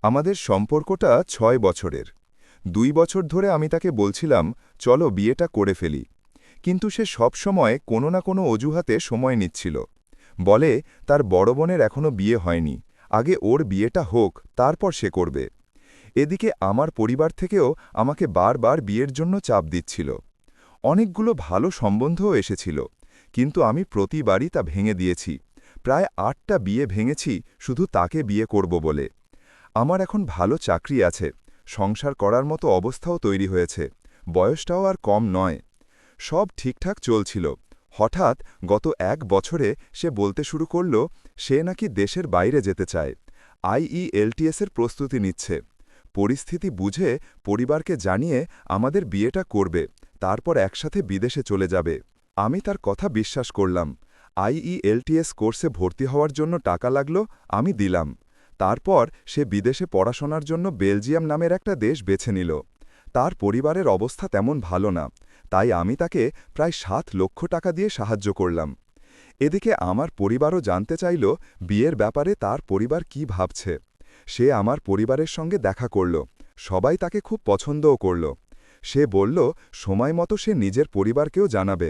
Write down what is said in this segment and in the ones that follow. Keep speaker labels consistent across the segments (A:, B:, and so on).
A: আমাদের সম্পর্কটা ৬ বছরের। ২ বছর ধরে আমি তাকে বলছিলাম, চলো বিয়েটা করে ফেলি। কিন্তু সে সবসময় কোনো না কোনো অজুহাতে সময় নিচ্ছিল। বলে, তার বড় বোনের এখনও বিয়ে হয়নি, আগে ওর বিয়েটা হোক, তারপর সে করবে। এদিকে আমার পরিবার থেকেও আমাকে বারবার বিয়ের জন্য চাপ দিচ্ছিল। অনেকগুলো ভালো সম্বন্ধও এসেছিল, কিন্তু আমি প্রতিবারই তা ভেঙে দিয়েছি। প্রায় ৮টা বিয়ে ভেঙেছি শুধু তাকে বিয়ে করব বলে। আমার এখন ভালো চাকরি আছে, সংসার করার মতো অবস্থাও তৈরি হয়েছে, বয়সটাও আর কম নয়। সব ঠিকঠাক চলছিল। হঠাৎ গত ১ বছরে সে বলতে শুরু করল সে নাকি দেশের বাইরে যেতে চায়, IELTS-এর প্রস্তুতি নিচ্ছে। পরিস্থিতি বুঝে পরিবারকে জানিয়ে আমাদের বিয়েটা করবে, তারপর একসাথে বিদেশে চলে যাবে। আমি তার কথা বিশ্বাস করলাম। IELTS কোর্সে ভর্তি হওয়ার জন্য টাকা লাগলো, আমি দিলাম। তারপর সে বিদেশে পড়াশোনার জন্য বেলজিয়াম নামের একটা দেশ বেছে নিল। তার পরিবারের অবস্থা তেমন ভালো না, তাই আমি তাকে প্রায় ৭ লক্ষ টাকা দিয়ে সাহায্য করলাম। এদিকে আমার পরিবারও জানতে চাইল বিয়ের ব্যাপারে তার পরিবার কি ভাবছে। সে আমার পরিবারের সঙ্গে দেখা করল, সবাই তাকে খুব পছন্দও করল। সে বলল সময় মতো সে নিজের পরিবারকেও জানাবে।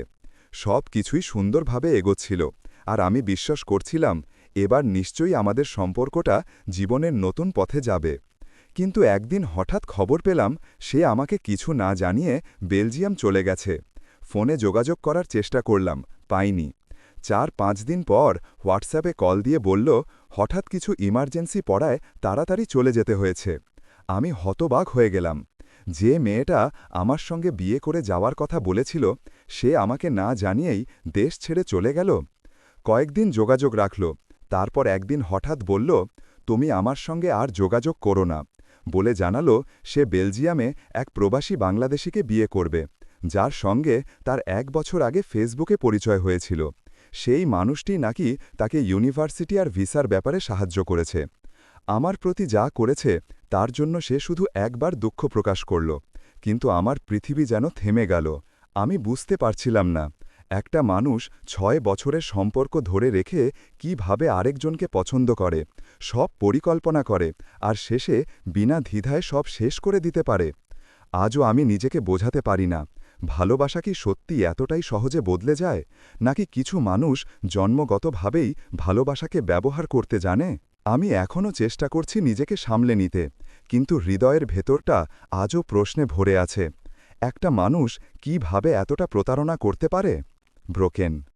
A: সব কিছুই সুন্দরভাবে এগোচ্ছিল, আর আমি বিশ্বাস করছিলাম এবার নিশ্চয়ই আমাদের সম্পর্কটা জীবনের নতুন পথে যাবে। কিন্তু একদিন হঠাৎ খবর পেলাম সে আমাকে কিছু না জানিয়ে বেলজিয়াম চলে গেছে। ফোনে যোগাযোগ করার চেষ্টা করলাম, পাইনি। ৪-৫ দিন পর হোয়াটসঅ্যাপে কল দিয়ে বলল হঠাৎ কিছু ইমার্জেন্সি পড়ায় তাড়াতাড়ি চলে যেতে হয়েছে। আমি হতবাক হয়ে গেলাম। যে মেয়েটা আমার সঙ্গে বিয়ে করে যাওয়ার কথা বলেছিল, সে আমাকে না জানিয়েই দেশ ছেড়ে চলে গেল। কয়েকদিন যোগাযোগ রাখল, তারপর একদিন হঠাৎ বলল, তুমি আমার সঙ্গে আর যোগাযোগ করো না, বলে জানালো সে বেলজিয়ামে এক প্রবাসী বাংলাদেশিকে বিয়ে করবে, যার সঙ্গে তার ১ বছর আগে ফেসবুকে পরিচয় হয়েছিল। সেই মানুষটি নাকি তাকে ইউনিভার্সিটি আর ভিসার ব্যাপারে সাহায্য করেছে। আমার প্রতি যা করেছে তার জন্য সে শুধু একবার দুঃখ প্রকাশ করল, কিন্তু আমার পৃথিবী যেন থেমে গেল। আমি বুঝতে পারছিলাম না একটা মানুষ ৬ বছরের সম্পর্ক ধরে রেখে কিভাবে আরেকজনকে পছন্দ করে, সব পরিকল্পনা করে, আর শেষে বিনা দ্বিধায় সব শেষ করে দিতে পারে। আজও আমি নিজেকে বোঝাতে পারি না, ভালোবাসা কি সত্যি এতটাই সহজে বদলে যায়, নাকি কিছু মানুষ জন্মগতভাবেই ভালোবাসাকে ব্যবহার করতে জানে। আমি এখনও চেষ্টা করছি নিজেকে সামলে নিতে, কিন্তু হৃদয়ের ভেতরটা আজও প্রশ্নে ভরে আছে। একটা মানুষ কিভাবে এতটা প্রতারণা করতে পারে? ব্রোকেন।